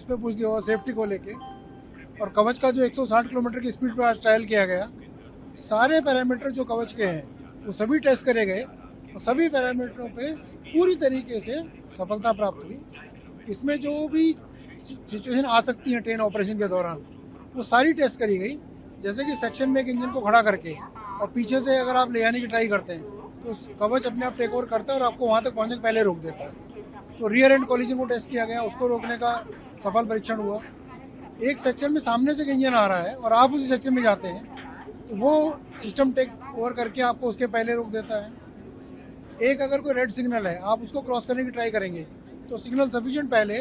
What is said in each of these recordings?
पे पूछ लिया होगा सेफ्टी को लेके। और कवच का जो 160 किलोमीटर की स्पीड पर आज ट्रायल किया गया, सारे पैरामीटर जो कवच के हैं वो सभी टेस्ट करे गए और सभी पैरामीटरों पे पूरी तरीके से सफलता प्राप्त हुई। इसमें जो भी सिचुएशन आ सकती है ट्रेन ऑपरेशन के दौरान वो सारी टेस्ट करी गई। जैसे कि सेक्शन में एक इंजन को खड़ा करके और पीछे से अगर आप ले जाने की ट्राई करते हैं तो कवच अपने आप टेक ओवर करता है और आपको वहाँ तक पहुँचने से पहले रोक देता है। तो रियर एंड कॉलिजन को टेस्ट किया गया, उसको रोकने का सफल परीक्षण हुआ। एक सेक्शन में सामने से इंजन आ रहा है और आप उसी सेक्शन में जाते हैं तो वो सिस्टम टेक ओवर करके आपको उसके पहले रोक देता है। एक अगर कोई रेड सिग्नल है, आप उसको क्रॉस करने की ट्राई करेंगे तो सिग्नल सफिशिएंट पहले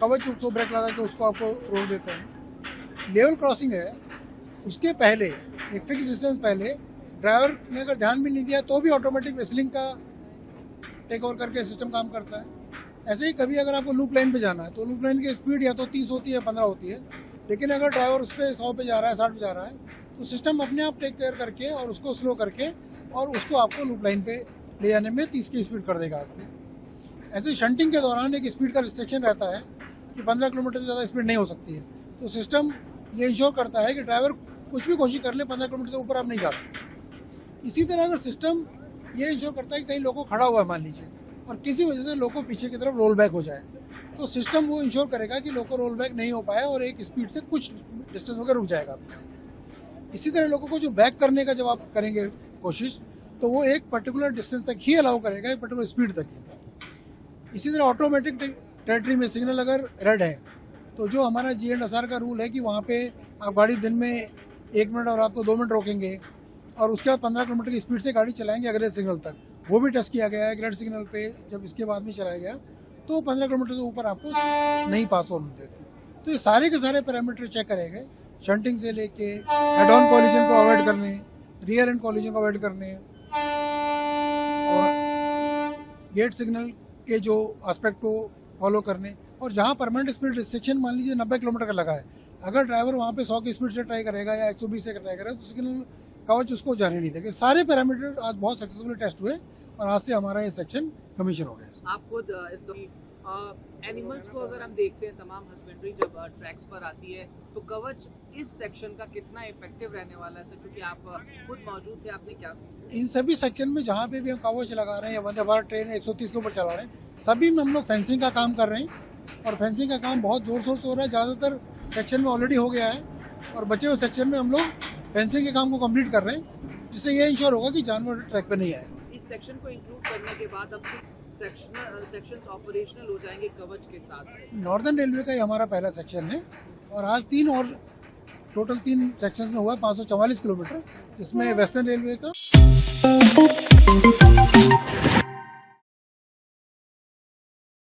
कवच उसको ब्रेक लगा के उसको आपको रोक देता है। लेवल क्रॉसिंग है, उसके पहले एक फिक्स डिस्टेंस पहले ड्राइवर ने अगर ध्यान भी नहीं दिया तो भी ऑटोमेटिक विस्लिंग का टेक ओवर करके सिस्टम काम करता है। ऐसे ही कभी अगर आपको लूप लाइन पे जाना है तो लूप लाइन की स्पीड या तो 30 होती है 15 होती है, लेकिन अगर ड्राइवर उस पर 100 पे जा रहा है 60 पे जा रहा है तो सिस्टम अपने आप टेक केयर करके और उसको स्लो करके और उसको आपको लूप लाइन पे ले जाने में 30 की स्पीड कर देगा आपको। ऐसे शंटिंग के दौरान एक स्पीड का रिस्ट्रिक्शन रहता है कि 15 किलोमीटर से ज़्यादा स्पीड नहीं हो सकती है। तो सिस्टम ये इंश्योर करता है कि ड्राइवर कुछ भी कोशिश कर ले 15 किलोमीटर से ऊपर आप नहीं जा सकते। इसी तरह अगर सिस्टम ये इंश्योर करता है कि कहीं लोगों खड़ा हुआ है मान लीजिए और किसी वजह से लोगों पीछे की तरफ रोल बैक हो जाए तो सिस्टम वो इंश्योर करेगा कि लोगों रोल बैक नहीं हो पाए और एक स्पीड से कुछ डिस्टेंस होकर रुक जाएगा। इसी तरह लोगों को जो बैक करने का जब आप करेंगे कोशिश तो वो एक पर्टिकुलर डिस्टेंस तक ही अलाउ करेगा, एक पर्टिकुलर स्पीड तक ही। इसी तरह ऑटोमेटिक टेरिटरी में सिग्नल अगर रेड है तो जो हमारा GNSR का रूल है कि वहाँ पे आप गाड़ी दिन में 1 मिनट और रात को 2 मिनट रोकेंगे और उसके बाद 15 किलोमीटर की स्पीड से गाड़ी चलाएंगे अगले सिग्नल तक, वो भी टेस्ट किया गया है। रेड सिग्नल पे जब इसके बाद में चलाया गया तो 15 किलोमीटर से ऊपर आपको नहीं पास होने देते। तो ये सारे के सारे पैरामीटर चेक करे गए, शंटिंग से लेके हेड ऑन कॉलिजन को अवॉइड करने, रियर एंड कॉलिजन को अवॉइड करने और गेट सिग्नल के जो एस्पेक्ट को फॉलो करने। और जहाँ परमानेंट स्पीड रिस्ट्रिक्शन मान लीजिए 90 किलोमीटर का लगा है, अगर ड्राइवर वहाँ पे 100 की स्पीड से ट्राई करेगा या 120 से ट्राई करेगा तो सिग्नल कवच उसको जाने नहीं देगा। सारे पैरामीटर आज बहुत सक्सेसफुली टेस्ट हुए और आज से हमारा ये सेक्शन कमीशन हो गया। आप खुद एनिमल्स को अगर हम देखते हैं, तमाम हस्बेंड्री जब ट्रैक्स पर आती है तो कवच इस सेक्शन का कितना इफेक्टिव रहने वाला है सर, क्योंकि आप खुद मौजूद थे, आपने क्या इन सभी सेक्शन में जहाँ पे भी हम कवच लगा रहे हैं या वंदे भारत ट्रेन 130 के ऊपर चला रहे हैं, सभी में हम लोग फेंसिंग का काम कर रहे हैं और फेंसिंग का काम बहुत जोर शोर से हो रहा है। ज़्यादातर सेक्शन में ऑलरेडी हो गया है और बचे हुए सेक्शन में हम लोग फेंसिंग के काम को कंप्लीट कर रहे हैं, जिससे ये इंश्योर होगा कि जानवर ट्रैक पे नहीं आए। इस सेक्शन को इंक्लूड करने के बाद अब सेक्शंस ऑपरेशनल हो जाएंगे कवच के साथ। नॉर्दर्न रेलवे का ही हमारा पहला सेक्शन है और आज टोटल 3 सेक्शंस में हुआ 544 किलोमीटर, जिसमें वेस्टर्न रेलवे का